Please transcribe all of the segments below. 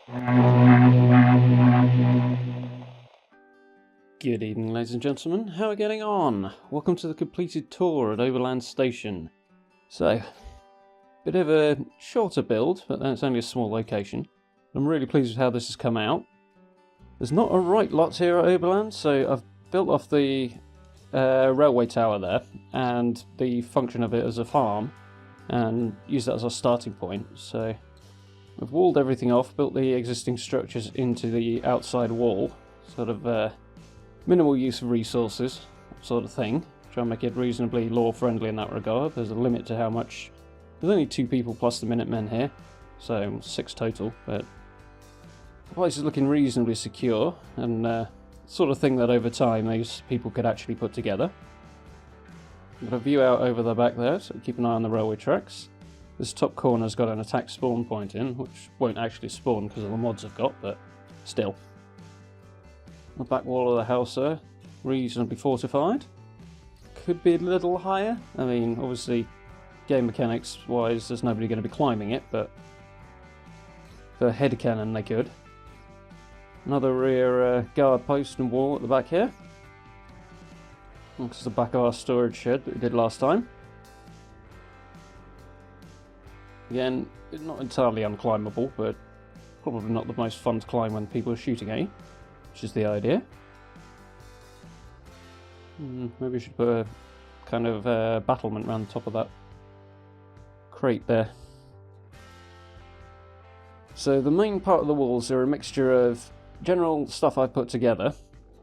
Good evening, ladies and gentlemen. How are we getting on? Welcome to the completed tour at Oberland Station. So, bit of a shorter build, but it's only a small location. I'm really pleased with how this has come out. There's not a right lot here at Oberland, so I've built off the railway tower there and the function of it as a farm and used that as our starting point. So, I've walled everything off, built the existing structures into the outside wall, sort of minimal use of resources sort of thing. Try and make it reasonably law friendly in that regard. There's a limit to how much. There's only 2 people plus the Minutemen here, so 6 total, but the place is looking reasonably secure and sort of thing that over time these people could actually put together. Got a view out over the back there, so keep an eye on the railway tracks. This top corner's got an attack spawn point in, which won't actually spawn because of the mods I've got, but still. The back wall of the house there, reasonably fortified. Could be a little higher. I mean, obviously, game mechanics wise, there's nobody going to be climbing it, but for a head cannon they could. Another rear guard post and wall at the back here. This is the back of our storage shed that we did last time. Again, not entirely unclimbable, but probably not the most fun to climb when people are shooting at you. Which is the idea. Maybe we should put a kind of battlement around the top of that crate there. So the main part of the walls are a mixture of general stuff I put together,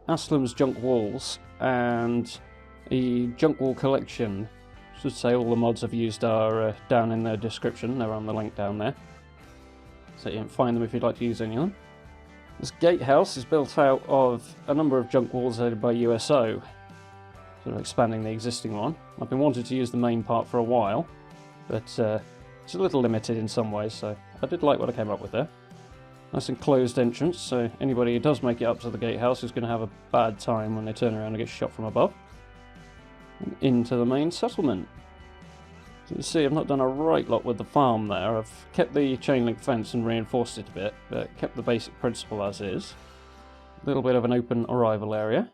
Aslam's junk walls, and a junk wall collection. I should say all the mods I've used are down in the description. They're on the link down there, so you can find them if you'd like to use any of them. This gatehouse is built out of a number of junk walls added by USO, sort of expanding the existing one. I've been wanting to use the main part for a while, but it's a little limited in some ways, so I did like what I came up with there. Nice enclosed entrance, so anybody who does make it up to the gatehouse is going to have a bad time when they turn around and get shot from above. And into the main settlement. So you see, I've not done a right lot with the farm there. I've kept the chain link fence and reinforced it a bit, but kept the basic principle as is. A little bit of an open arrival area.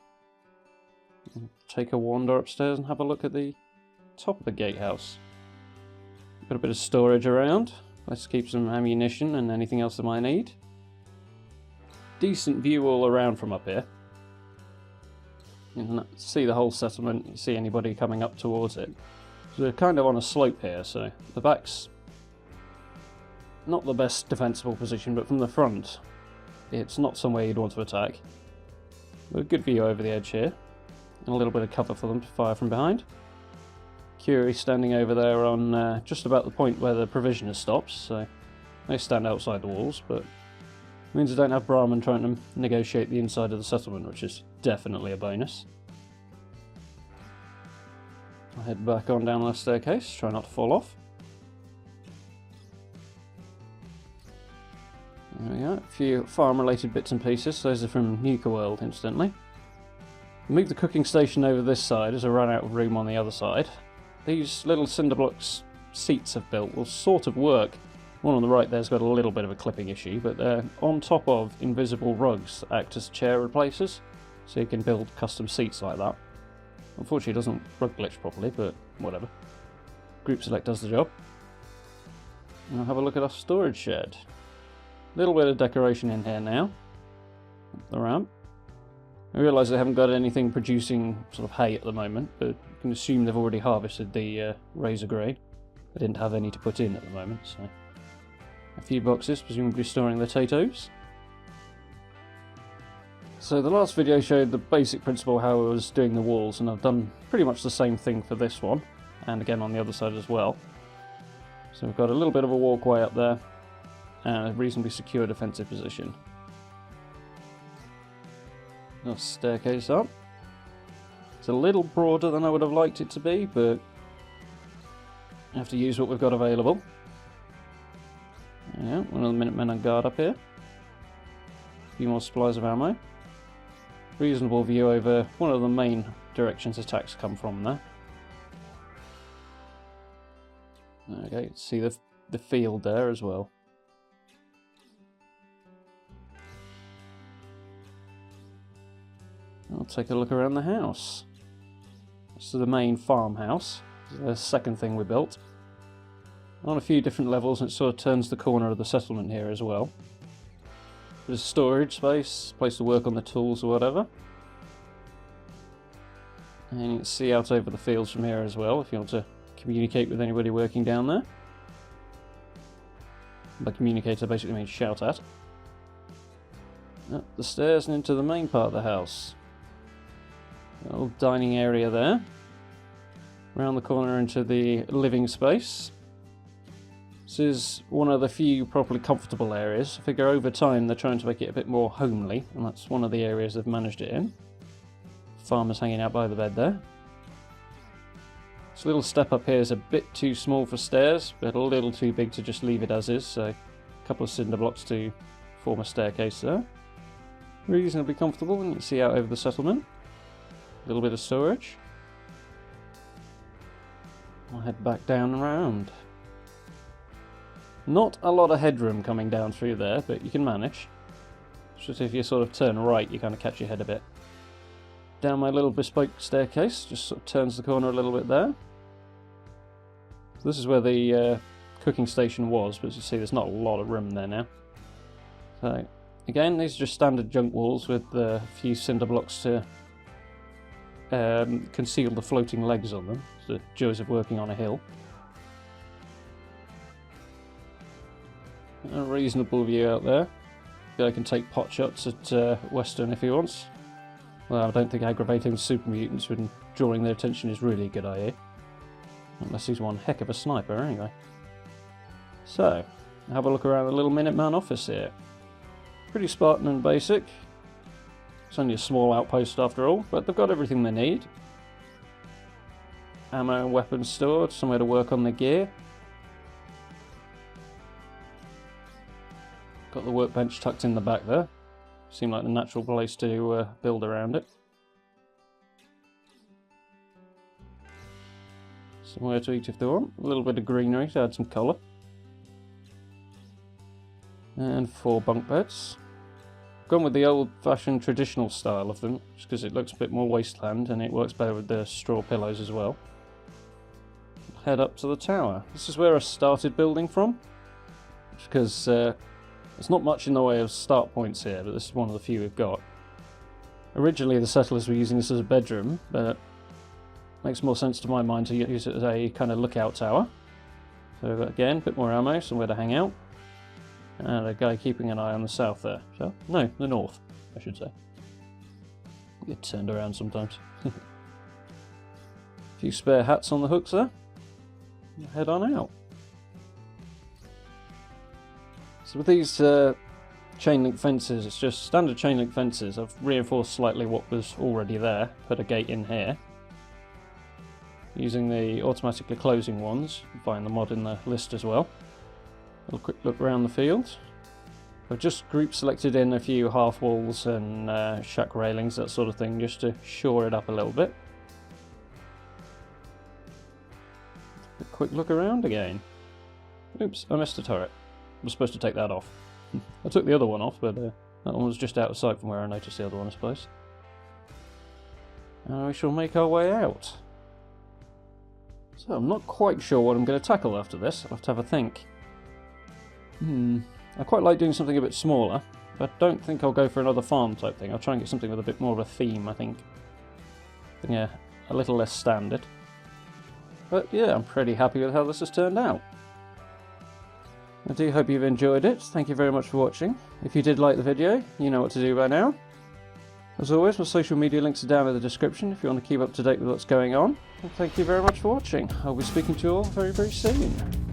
Take a wander upstairs and have a look at the top of the gatehouse. Got a bit of storage around. Let's keep some ammunition and anything else I might need. Decent view all around from up here. You can see the whole settlement, you see anybody coming up towards it. So we're kind of on a slope here, so the back's not the best defensible position, but from the front, it's not somewhere you'd want to attack. But a good view over the edge here, and a little bit of cover for them to fire from behind. Curie standing over there on just about the point where the provisioner stops, so they stand outside the walls, but it means I don't have Brahman trying to negotiate the inside of the settlement, which is definitely a bonus. I'll head back on down the staircase, try not to fall off. There we go, a few farm-related bits and pieces. Those are from Nuka World, incidentally. Move the cooking station over this side as I run out of room on the other side. These little cinder blocks seats I've built will sort of work. One on the right there's got a little bit of a clipping issue, but they're on top of invisible rugs that act as chair replacers, so you can build custom seats like that. Unfortunately, it doesn't rug glitch properly, but whatever. Group select does the job. And I'll have a look at our storage shed. Little bit of decoration in here now. Up the ramp. I realise I haven't got anything producing sort of hay at the moment, but you can assume they've already harvested the razor grade. I didn't have any to put in at the moment, so a few boxes, presumably storing the potatoes. So the last video showed the basic principle how I was doing the walls, and I've done pretty much the same thing for this one, and again on the other side as well. So we've got a little bit of a walkway up there, and a reasonably secure defensive position. Nice staircase up. It's a little broader than I would have liked it to be, but I have to use what we've got available. Yeah, one of the Minutemen on guard up here. A few more supplies of ammo. Reasonable view over one of the main directions attacks come from there. Okay, see the field there as well. we'll take a look around the house. This is the main farmhouse. The second thing we built. On a few different levels, and it sort of turns the corner of the settlement here as well. There's storage space, place to work on the tools or whatever. And you can see out over the fields from here as well, if you want to communicate with anybody working down there. By communicator basically means shout at. Up the stairs and into the main part of the house. Little dining area there. Round the corner into the living space. This is one of the few properly comfortable areas. I figure over time they're trying to make it a bit more homely, and that's one of the areas they've managed it in. Farmer's hanging out by the bed there. This little step up here is a bit too small for stairs, but a little too big to just leave it as is, so a couple of cinder blocks to form a staircase there. Reasonably comfortable, and you can see out over the settlement. A little bit of storage. I'll head back down and around. Not a lot of headroom coming down through there, but you can manage. It's just if you sort of turn right, you kind of catch your head a bit. Down my little bespoke staircase, just sort of turns the corner a little bit there. So this is where the cooking station was, but as you see there's not a lot of room there now. So again, these are just standard junk walls with a few cinder blocks to conceal the floating legs on them. It's the joys of working on a hill. A reasonable view out there. Guy can take pot shots at Western if he wants. Well, I don't think aggravating super mutants when drawing their attention is really a good idea. Unless he's one heck of a sniper anyway. So, have a look around the little Minuteman office here. Pretty Spartan and basic. It's only a small outpost after all, but they've got everything they need. Ammo and weapons stored, somewhere to work on their gear. Got the workbench tucked in the back there. Seemed like the natural place to build around it. Somewhere to eat if they want. A little bit of greenery to add some colour. And 4 bunk beds. Gone with the old-fashioned traditional style of them, just because it looks a bit more wasteland and it works better with the straw pillows as well. Head up to the tower. This is where I started building from, because there's not much in the way of start points here, but this is one of the few we've got. Originally the settlers were using this as a bedroom, but it makes more sense to my mind to use it as a kind of lookout tower. So again, a bit more ammo, somewhere to hang out. And a guy keeping an eye on the south there. So, no, the north, I should say. Get turned around sometimes. A few spare hats on the hooks there. Head on out. So with these chain link fences, it's just standard chain link fences. I've reinforced slightly what was already there. Put a gate in here. Using the automatically closing ones. Find the mod in the list as well. A little quick look around the field. I've just group selected in a few half walls and shack railings, that sort of thing, just to shore it up a little bit. A quick look around again. Oops, I missed a turret. I was supposed to take that off. I took the other one off, but that one was just out of sight from where I noticed the other one, I suppose. And we shall make our way out. So I'm not quite sure what I'm going to tackle after this. I'll have to have a think. I quite like doing something a bit smaller, but I don't think I'll go for another farm type thing. I'll try and get something with a bit more of a theme, I think. Yeah, a little less standard. But yeah, I'm pretty happy with how this has turned out. I do hope you've enjoyed it. Thank you very much for watching. If you did like the video, you know what to do by now. As always, my social media links are down in the description if you want to keep up to date with what's going on. And thank you very much for watching. I'll be speaking to you all very, very soon.